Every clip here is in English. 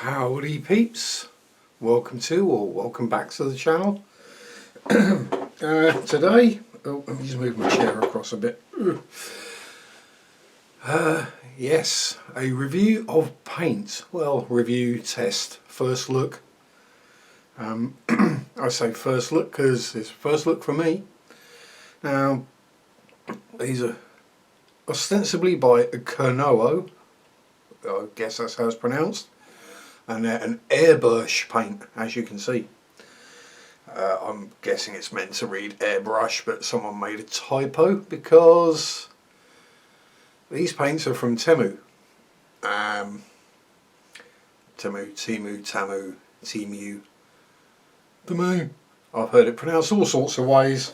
Howdy peeps, welcome to or welcome back to the channel. Today, let me just move my chair across a bit. Yes, a review of paint. Well, review, test, first look. I say first look because it's first look for me. Now, these are ostensibly by Kernowo, I guess that's how it's pronounced. And they're an airbursh paint, as you can see. I'm guessing it's meant to read airbrush, but someone made a typo because these paints are from Temu. Temu. I've heard it pronounced all sorts of ways.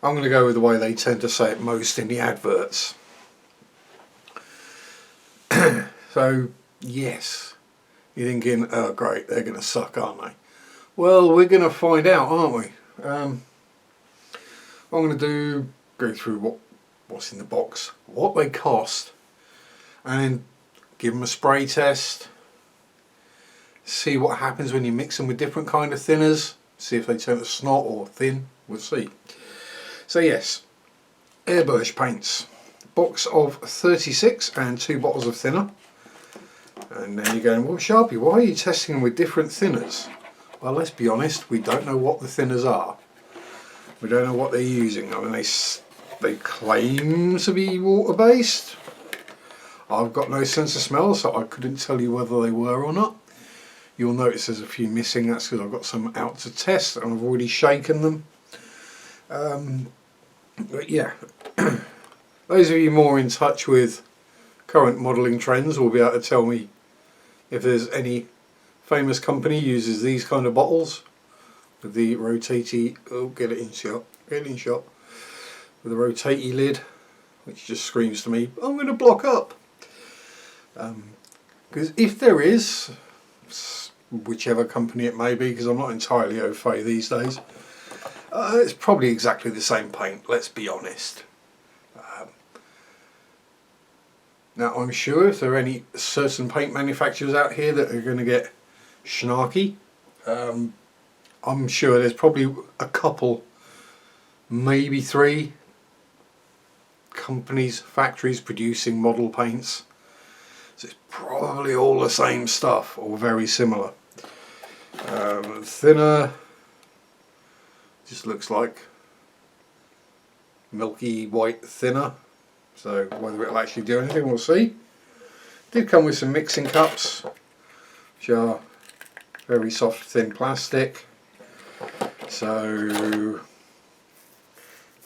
I'm going to go with the way they tend to say it most in the adverts. So, yes. You're thinking, oh great, they're going to suck, aren't they? Well, we're going to find out, aren't we? I'm going to go through what's in the box, what they cost, and then give them a spray test, see what happens when you mix them with different kind of thinners, see if they turn to snot or thin, we'll see. So yes, airbursh paints, box of 36 and 2 bottles of thinner. And then you're going, well Sharpie, why are you testing them with different thinners? Well, let's be honest, we don't know what the thinners are. We don't know what they're using. I mean, they claim to be water-based. I've got no sense of smell, so I couldn't tell you whether they were or not. You'll notice there's a few missing. That's because I've got some out to test and I've already shaken them. But yeah, those of you more in touch with current modelling trends will be able to tell me if there's any famous company uses these kind of bottles with the rotatey, get it in shot, with the rotatey lid, which just screams to me, I'm going to block up. Because if there is, whichever company it may be, because I'm not entirely au fait these days, it's probably exactly the same paint, let's be honest. Now I'm sure if there are any certain paint manufacturers out here that are going to get snarky, I'm sure there's probably a couple, maybe 3 companies, factories producing model paints. So it's probably all the same stuff or very similar. Thinner just looks like milky white thinner. So whether it'll actually do anything, we'll see. Did come with some mixing cups, which are very soft, thin plastic. So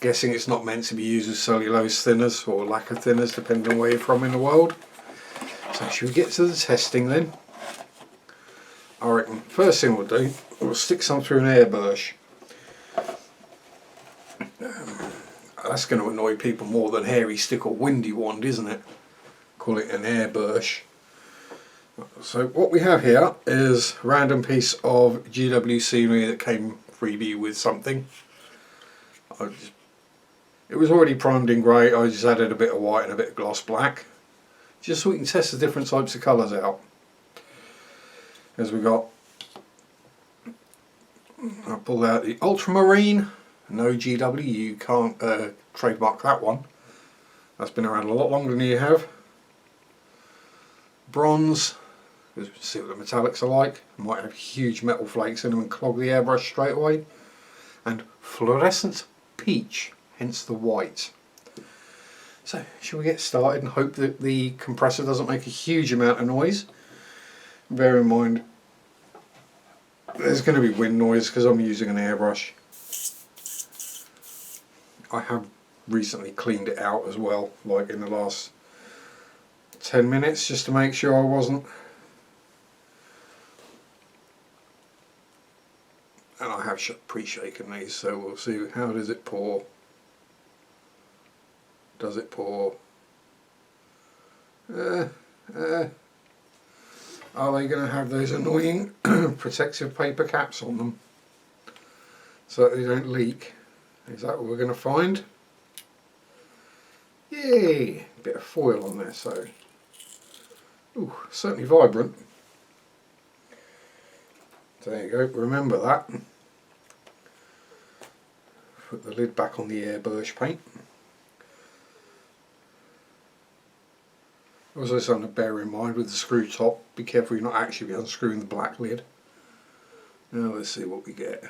guessing it's not meant to be used as cellulose thinners or lacquer thinners, depending on where you're from in the world. So should we get to the testing then? I reckon first thing we'll do, we'll stick some through an airbursh. That's going to annoy people more than hairy stick or windy wand, isn't it? Call it an airbursh. So what we have here is a random piece of GW scenery that came freebie with something. It was already primed in grey, I just added a bit of white and a bit of gloss black, just so we can test the different types of colours out. As we got, I pulled out the ultramarine. No GW, you can't trademark that one. That's been around a lot longer than you have. Bronze, because see what the metallics are like. Might have huge metal flakes in them and clog the airbrush straight away. And fluorescent peach, hence the white. So, shall we get started and hope that the compressor doesn't make a huge amount of noise? Bear in mind, there's going to be wind noise because I'm using an airbrush. I have recently cleaned it out as well, like in the last 10 minutes, just to make sure I wasn't. And I have pre-shaken these, so we'll see how does it pour. Does it pour? Are they going to have those annoying protective paper caps on them so that they don't leak? Is that what we're going to find? Yay! Bit of foil on there, so... Ooh, certainly vibrant. So there you go, remember that. Put the lid back on the airbrush paint. Also something to bear in mind with the screw top, be careful you're not actually unscrewing the black lid. Now let's see what we get.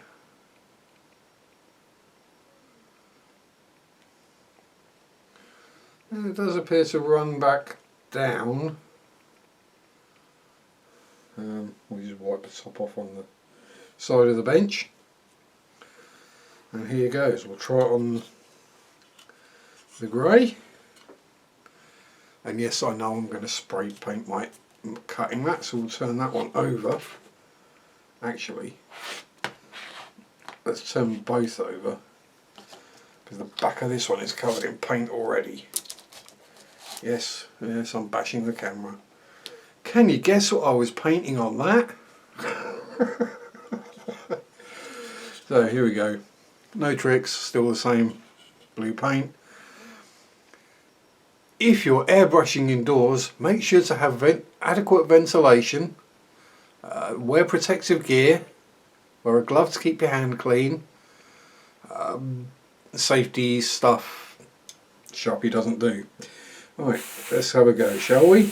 And it does appear to run back down. We'll just wipe the top off on the side of the bench. And here goes, we'll try it on the grey. And yes, I know I'm going to spray paint my cutting mat, so we'll turn that one over. Actually, let's turn both over, because the back of this one is covered in paint already. Yes, yes, I'm bashing the camera. Can you guess what I was painting on that? So here we go. No tricks, still the same blue paint. If you're airbrushing indoors, make sure to have adequate ventilation, wear protective gear, wear a glove to keep your hand clean, safety stuff Sharpie doesn't do. Right, let's have a go, shall we?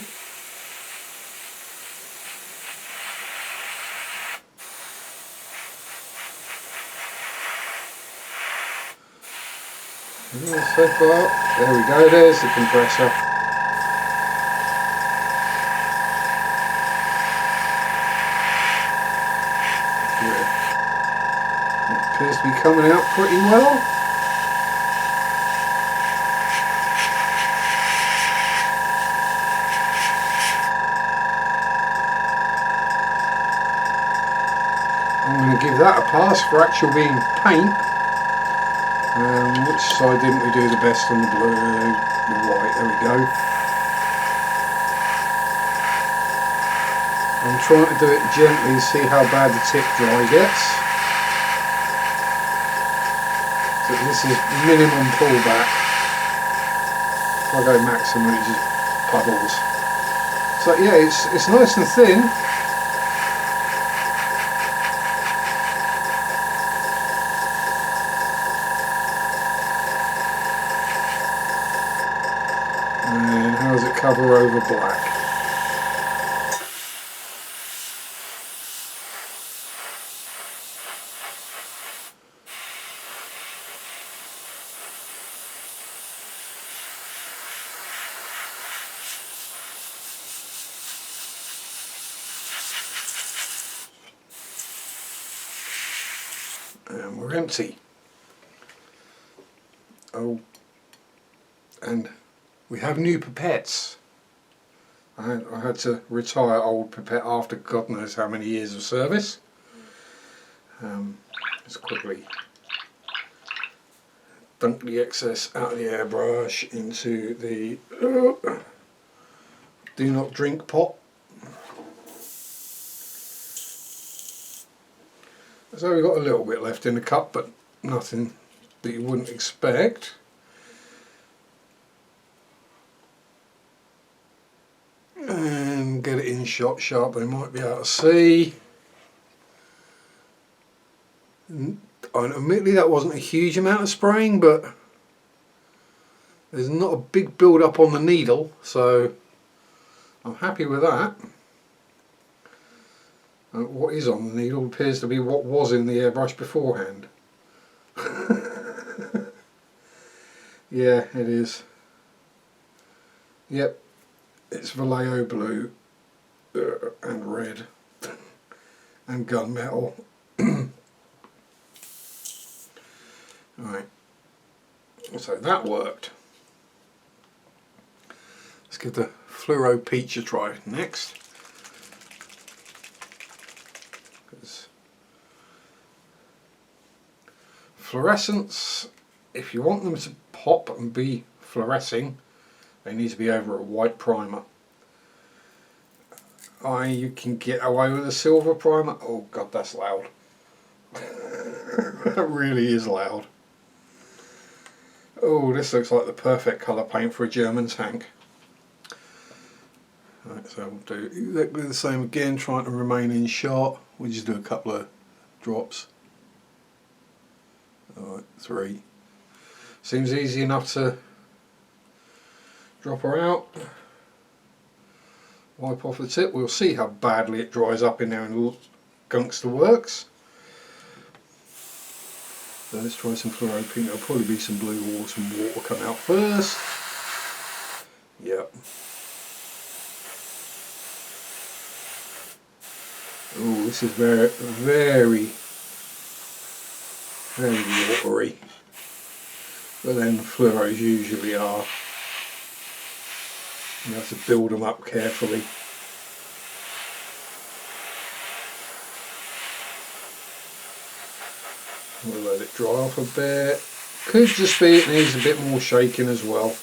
So far, there we go, there's the compressor. Yeah. It appears to be coming out pretty well. I'm going to give that a pass for actual being paint. Which side didn't we do the best on the blue? The white, there we go. I'm trying to do it gently, see how bad the tip dry gets. So this is minimum pullback. If I go maximum, it just puddles. So yeah, it's nice and thin. And how does it cover over black? And we're empty. Oh, and we have new pipettes. I had to retire old pipette after God knows how many years of service. Let's quickly dunk the excess out of the airbrush into the do not drink pot. So we've got a little bit left in the cup, but nothing that you wouldn't expect. And get it in shot sharp, they might be able to see. And admittedly that wasn't a huge amount of spraying, but there's not a big build up on the needle, so I'm happy with that. What is on the needle appears to be what was in the airbrush beforehand. Yeah, it is. Yep, it's Vallejo blue and red and gunmetal. Right, so that worked. Let's give the fluoro peach a try next. Fluorescents, if you want them to pop and be fluorescing, they need to be over a white primer. You can get away with a silver primer. Oh god, that's loud. That really is loud. Oh, this looks like the perfect colour paint for a German tank. Right, so we'll do exactly the same again, trying to remain in shot. We'll just do a couple of drops. Alright, 3. Seems easy enough to drop her out. Wipe off the tip. We'll see how badly it dries up in there and gunks the works. So let's try some fluoro pink. There'll probably be some blue or some water come out first. Yep. Oh, this is very, very, very watery. But then fluoros usually are. You have to build them up carefully. We'll let it dry off a bit. Could just be it needs a bit more shaking as well,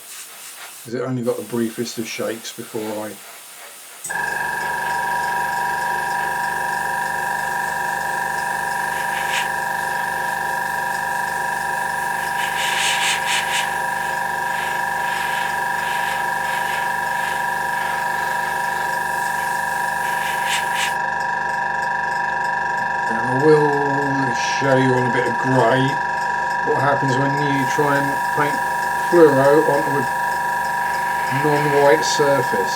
because it only got the briefest of shakes before I show you on a bit of grey what happens when you try and paint fluoro onto a non-white surface.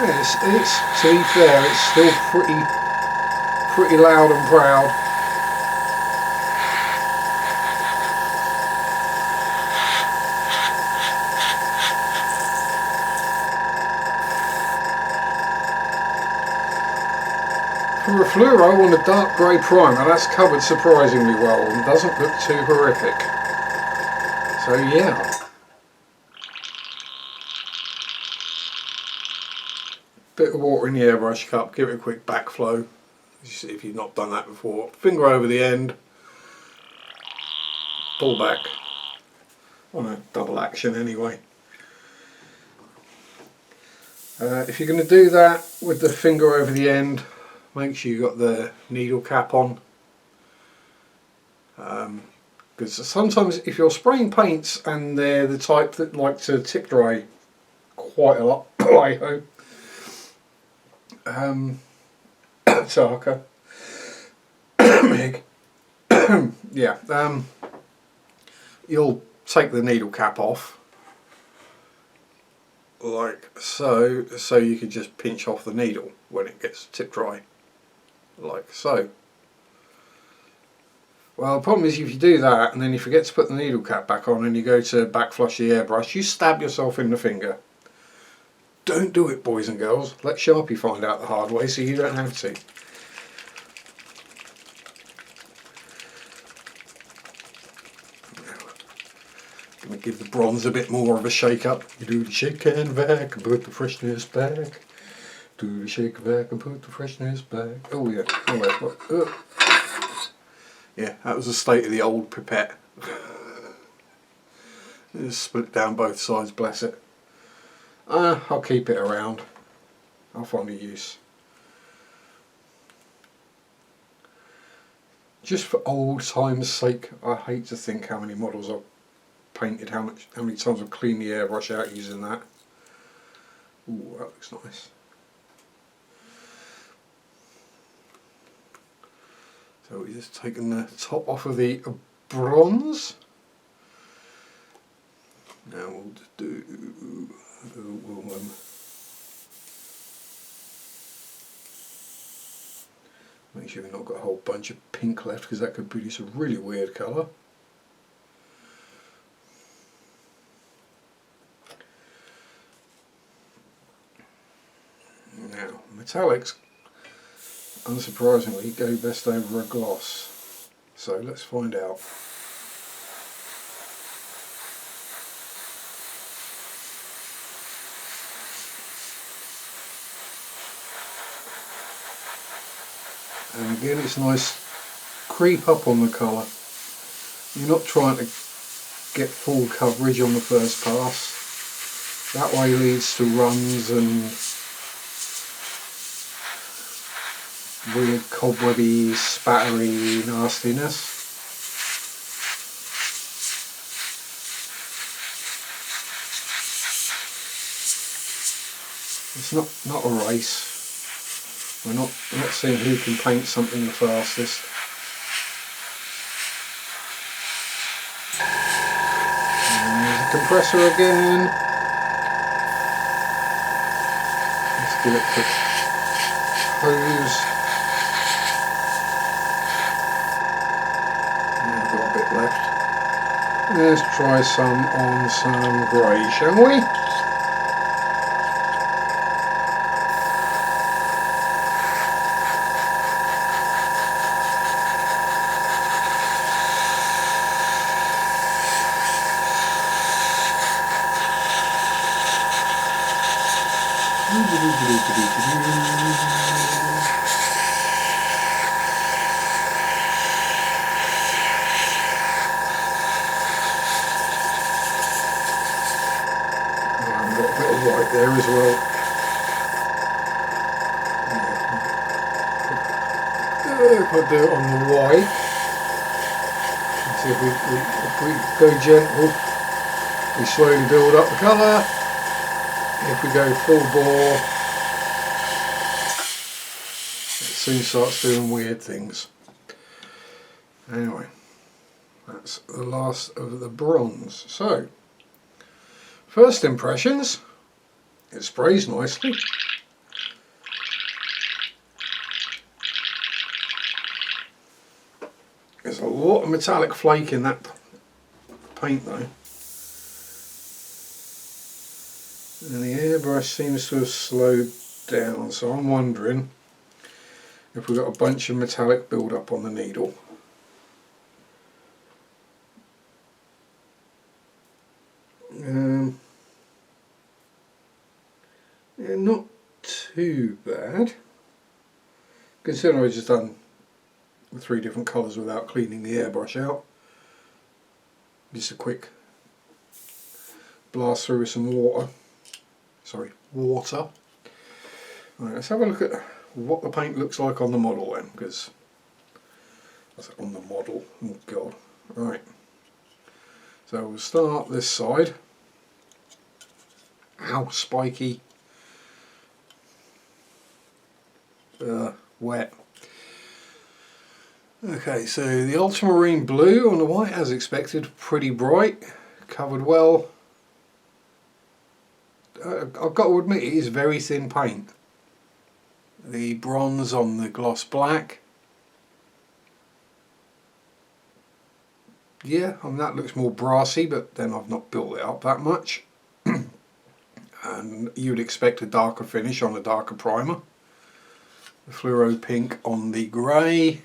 It's to be fair, it's still pretty loud and proud. For a fluoro on a dark grey primer, that's covered surprisingly well and doesn't look too horrific. So yeah. Bit of water in the airbrush cup, give it a quick backflow. If you've not done that before, finger over the end, pull back. On a double action anyway. If you're going to do that with the finger over the end, make sure you've got the needle cap on, because sometimes if you're spraying paints and they're the type that like to tip dry quite a lot, I hope, Taka, Meg, yeah, you'll take the needle cap off like so, so you can just pinch off the needle when it gets tip dry. Like so. Well, the problem is if you do that and then you forget to put the needle cap back on and you go to back flush the airbrush, you stab yourself in the finger. Don't do it, boys and girls. Let Sharpie find out the hard way so you don't have to. Gonna give the bronze a bit more of a shake up. You do the shake and back and put the freshness back. Do the shake back and put the freshness back. Oh yeah. Oh, wait. Yeah, that was the state of the old pipette. Just split down both sides, bless it. I'll keep it around. I'll find a use. Just for old time's sake, I hate to think how many models I've painted, how many times I've cleaned the airbrush out using that. Ooh, that looks nice. So we're just taking the top off of the bronze. Now we'll just do, make sure we've not got a whole bunch of pink left, because that could produce a really weird colour. Now, metallics, unsurprisingly, go best over a gloss. So let's find out. And again, it's nice, creep up on the colour. You're not trying to get full coverage on the first pass. That way leads to runs and weird cobwebby, spattery nastiness. It's not a race. We're not seeing who can paint something the fastest. And there's a compressor again. Let's give it a quick hose. I've got a bit left. Let's try some on some grey, shall we? I've got a bit of white there as well. If I do it on the white, see if we go gentle, we slowly build up the colour. If we go full bore, it soon starts doing weird things. Anyway, that's the last of the bronze. So, first impressions, it sprays nicely. There's a lot of metallic flake in that paint though. And the airbrush seems to have slowed down, so I'm wondering if we've got a bunch of metallic build up on the needle. Yeah, not too bad. Considering I've just done 3 different colours without cleaning the airbrush out. Just a quick blast through with some water. Water. Right, let's have a look at what the paint looks like on the model then, because that's on the model. Oh god. Right. So we'll start this side. Ow, spiky. Wet. Okay, so the ultramarine blue on the white, as expected, pretty bright, covered well. I've got to admit, it is very thin paint. The bronze on the gloss black. Yeah, I mean, that looks more brassy, but then I've not built it up that much. And you'd expect a darker finish on a darker primer. The fluoro pink on the grey,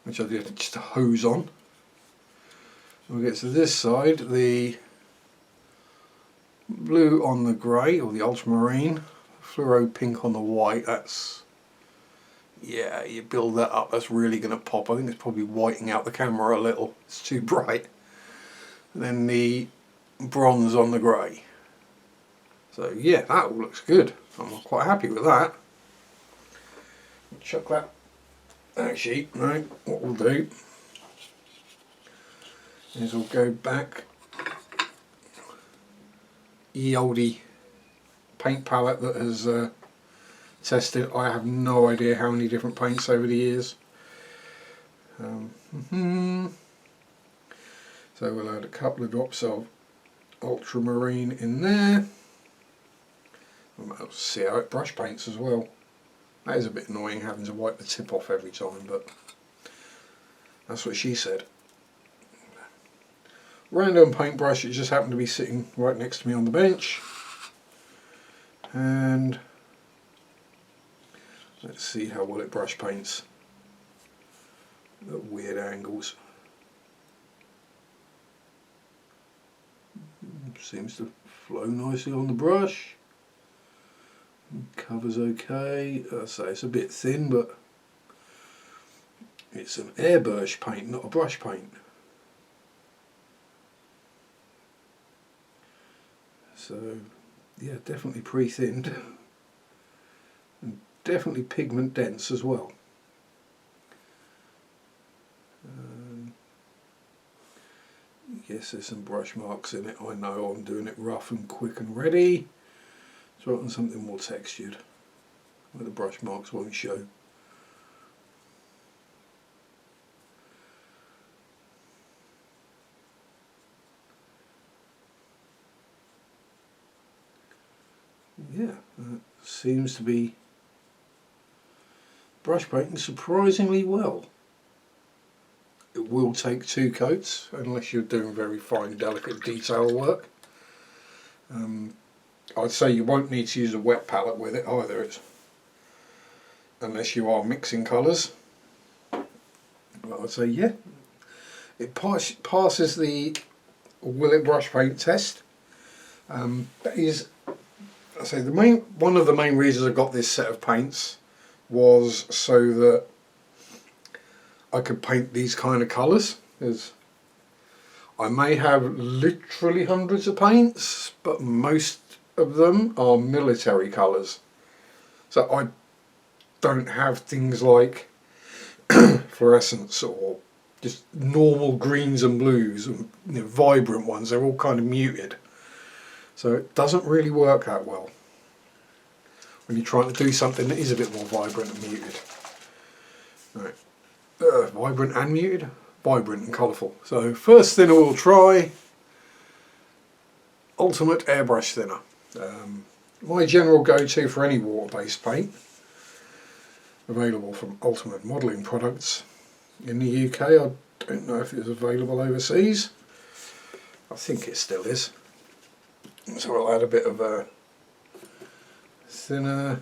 which I did just a hose on. We'll get to this side, the blue on the grey, or the ultramarine, fluoro pink on the white. That's, yeah, you build that up, that's really going to pop. I think it's probably whitening out the camera a little, it's too bright. And then the bronze on the grey. So yeah, that all looks good. I'm quite happy with that. Chuck that. Actually, no, what we'll do is we'll go back. Ye olde paint palette that has tested, I have no idea how many different paints over the years. So we'll add a couple of drops of ultramarine in there. I'll see how it brush paints as well. That is a bit annoying having to wipe the tip off every time, but that's what she said. Random paintbrush, it just happened to be sitting right next to me on the bench. And let's see how well it brush paints at weird angles. Seems to flow nicely on the brush. Covers okay. I say it's a bit thin, but it's an airbursh paint, not a brush paint. So yeah, definitely pre-thinned and definitely pigment dense as well. Yes, there's some brush marks in it. I know I'm doing it rough and quick and ready. Try it on something more textured, where the brush marks won't show. Yeah, that seems to be brush painting surprisingly well. It will take 2 coats unless you're doing very fine delicate detail work. I'd say you won't need to use a wet palette with it either, unless you are mixing colours. But I'd say yeah, it passes the will it brush paint test. That is, I say, one of the main reasons I got this set of paints was so that I could paint these kind of colours. Because I may have literally hundreds of paints, but most of them are military colours. So I don't have things like fluorescence or just normal greens and blues and vibrant ones. They're all kind of muted. So it doesn't really work that well when you're trying to do something that is a bit more vibrant and muted. Right. Vibrant and muted? Vibrant and colourful. So first thinner we'll try Ultimate Airbrush Thinner. My general go-to for any water-based paint, available from Ultimate Modelling Products in the UK. I don't know if it's available overseas. I think it still is. So I'll add a bit of a thinner,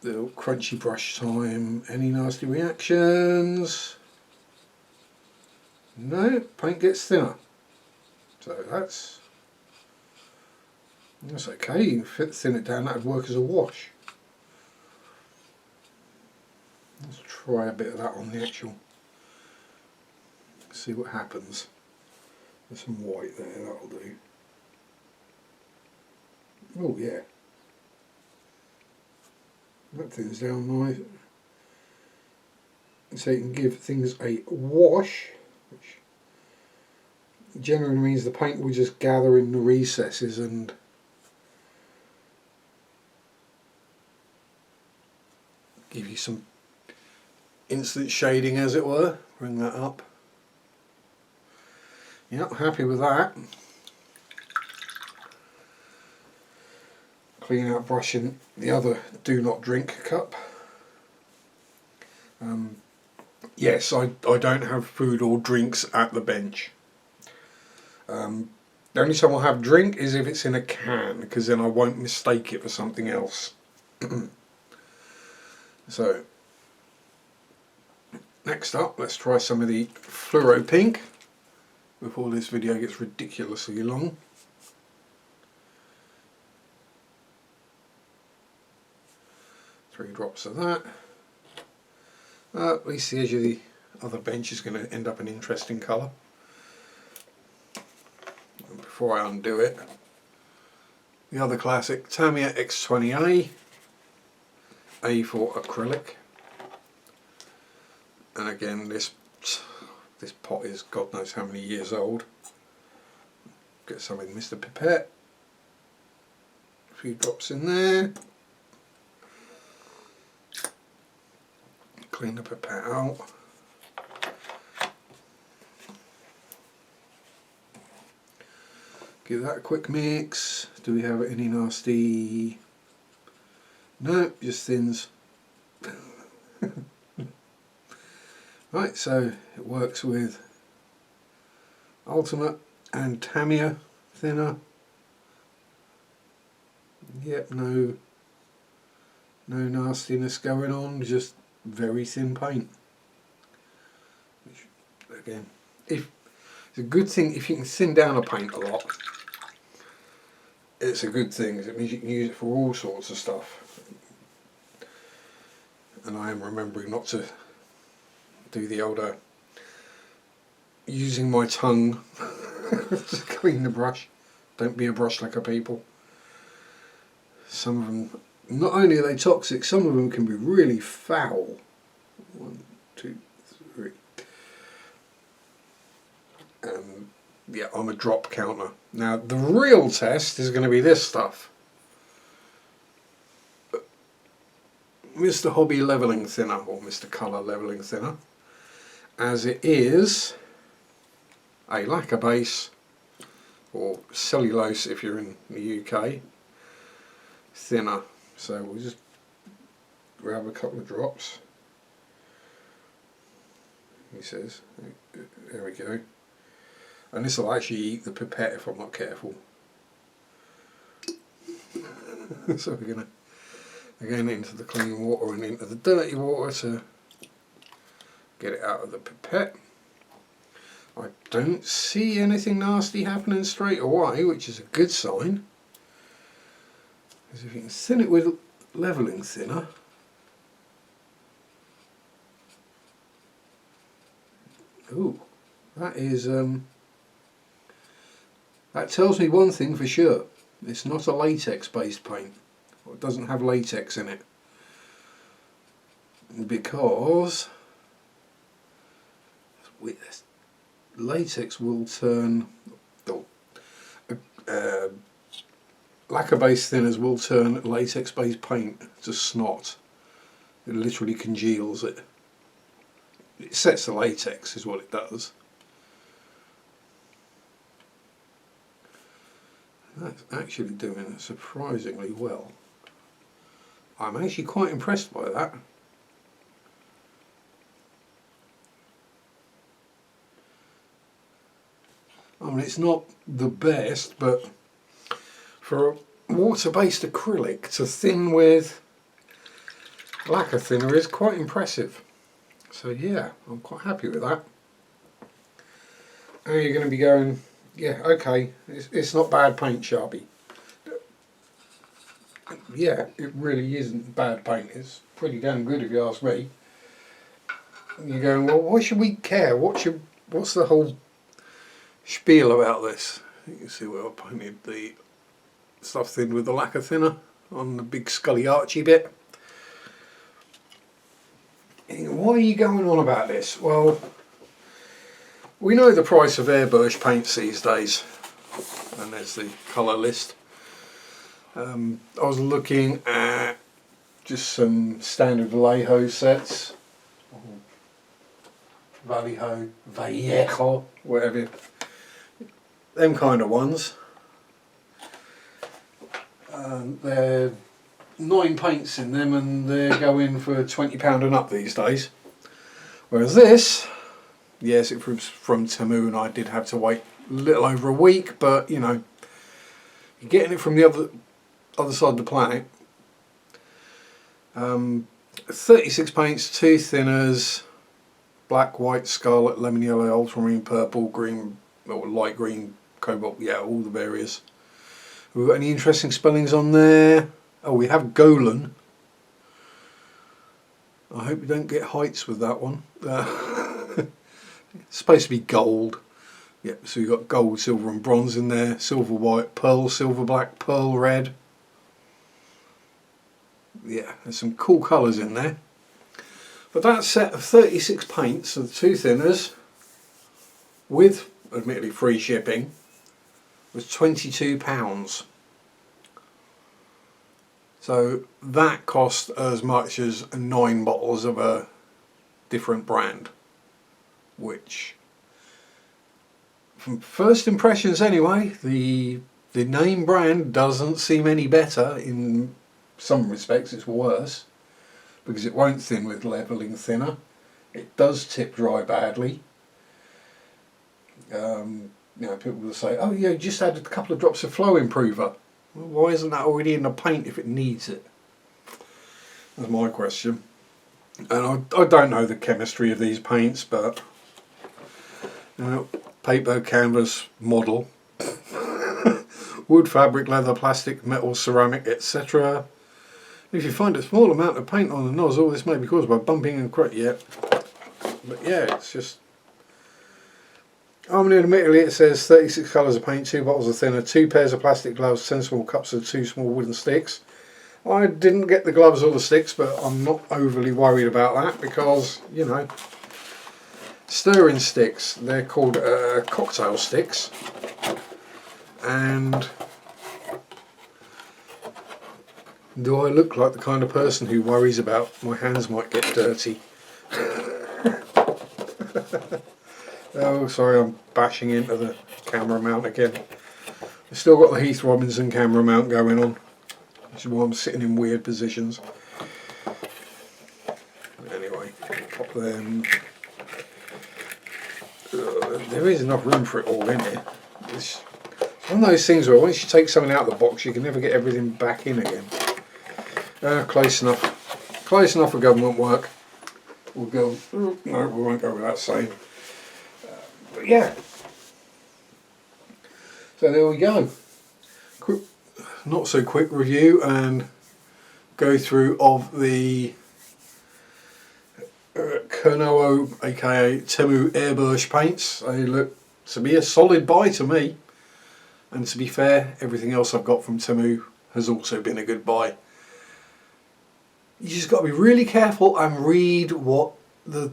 little crunchy brush time. Any nasty reactions? No, paint gets thinner. So that's okay. You can thin it down. That would work as a wash. Let's try a bit of that on the actual. See what happens. There's some white there. That'll do. Oh yeah. That thins down nice. So you can give things a wash, which generally means the paint will just gather in the recesses and give you some instant shading, as it were. Bring that up. Yep, happy with that. Clean out brushing the other do not drink cup. Yes, I don't have food or drinks at the bench. The only time I'll have drink is if it's in a can, because then I won't mistake it for something else. So, next up, let's try some of the fluoro pink before this video gets ridiculously long. Three drops of that. At least the edge of the other bench is going to end up an interesting colour. And before I undo it, the other classic Tamiya X20A, A for acrylic. And again, this pot is God knows how many years old. Get some in Mr. Pipette. A few drops in there. Clean the pipette out. Give that a quick mix. Do we have any nasty? No, just thins. Right, so it works with Ultimate and Tamiya thinner. Yep, no nastiness going on, just very thin paint. Which, again, it's a good thing if you can thin down a paint a lot. It's a good thing, because it means you can use it for all sorts of stuff. And I am remembering not to do the older using my tongue to clean the brush. Don't be a brush licker, people. Some of them, not only are they toxic, some of them can be really foul. 1, 2, 3. yeah, I'm a drop counter. Now the real test is going to be this stuff. Mr. Hobby Leveling Thinner, or Mr. Colour Leveling Thinner, as it is a lacquer base, or cellulose if you're in the UK, thinner. So we'll just grab a couple of drops, he says. There we go. And this will actually eat the pipette if I'm not careful. So we're going to again into the clean water and into the dirty water to get it out of the pipette. I don't see anything nasty happening straight away, which is a good sign. Because if you can thin it with leveling thinner, ooh, that is that tells me one thing for sure. It's not a latex based paint. It doesn't have latex in it, because latex will turn, lacquer based thinners will turn latex based paint to snot. It literally congeals it. It sets the latex is what it does. That's actually doing it surprisingly well. I'm actually quite impressed by that. I mean, it's not the best, but for a water-based acrylic to thin with lacquer thinner is quite impressive. So yeah, I'm quite happy with that. Now you're going to be going, yeah, okay, it's not bad paint, Sharpie. Yeah, it really isn't bad paint. It's pretty damn good if you ask me. And you're going, well, why should we care? What's the whole spiel about this? You can see where I painted the stuff thin with the lacquer thinner on the big scully archy bit. And why are you going on about this? Well, we know the price of airbrush paints these days, and there's the colour list. I was looking at just some standard Vallejo sets, Vallejo, whatever, them kind of ones. There are 9 paints in them, and they're going for £20 and up these days. Whereas this, yes, it was from Temu, and I did have to wait a little over a week, but you know, you're getting it from the other side of the planet. 36 paints, 2 thinners, black, white, scarlet, lemon yellow, ultramarine, purple, green, or light green, cobalt, yeah, all the various. Have we got any interesting spellings on there? Oh, we have Golan. I hope you don't get heights with that one. It's supposed to be gold. Yep, so you've got gold, silver and bronze in there, silver white, pearl, silver black, pearl red. Yeah, there's some cool colours in there. But that set of 36 paints and 2 thinners, with admittedly free shipping, was £22. So that cost as much as 9 bottles of a different brand, which, from first impressions anyway, the name brand doesn't seem any better. In some respects it's worse, because it won't thin with leveling thinner. It does tip dry badly. You know, people will say, oh yeah, you just add a couple of drops of flow improver. Well, why isn't that already in the paint if it needs it? That's my question. And I don't know the chemistry of these paints, but you know, paper, canvas, model, wood, fabric, leather, plastic, metal, ceramic, etc. If you find a small amount of paint on the nozzle, this may be caused by bumping and crack. Yeah, but yeah, it's just. Admittedly, it says 36 colours of paint, 2 bottles of thinner, 2 pairs of plastic gloves, 10 small cups of 2 small wooden sticks. I didn't get the gloves or the sticks, but I'm not overly worried about that because, you know, stirring sticks. They're called cocktail sticks, and do I look like the kind of person who worries about my hands might get dirty? Oh, sorry, I'm bashing into the camera mount again. I've still got the Heath Robinson camera mount going on, which is why I'm sitting in weird positions. Anyway, pop them. There is enough room for it all in here. It's one of those things where once you take something out of the box, you can never get everything back in again. Close enough. Close enough for government work. We'll go. No, we won't go without saying. But yeah. So there we go. Quick, not so quick review and go through of the Kernowo, aka Temu airbrush paints. They look to be a solid buy to me, and to be fair, everything else I've got from Temu has also been a good buy. You just got to be really careful and read what the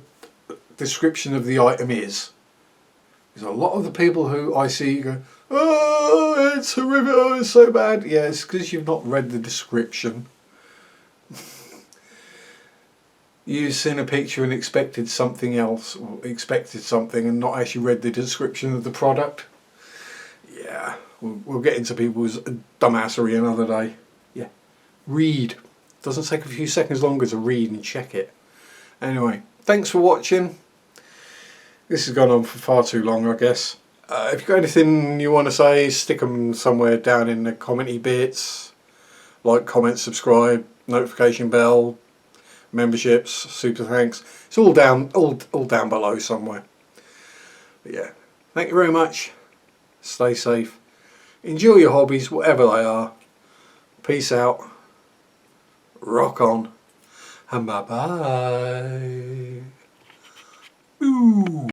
description of the item is, because a lot of the people who I see go, "Oh, it's horrific, oh, it's so bad." Yeah, it's because you've not read the description. You've seen a picture and expected something else, or expected something and not actually read the description of the product. Yeah, we'll get into people's dumbassery another day. Yeah, read. Doesn't take a few seconds longer to read and check it. Anyway, thanks for watching. This has gone on for far too long, I guess. If you've got anything you want to say, stick them somewhere down in the commenty bits. Like, comment, subscribe, notification bell, memberships, super thanks. It's all down below somewhere. But yeah, thank you very much. Stay safe. Enjoy your hobbies, whatever they are. Peace out. Rock on. And bye bye. Ooh.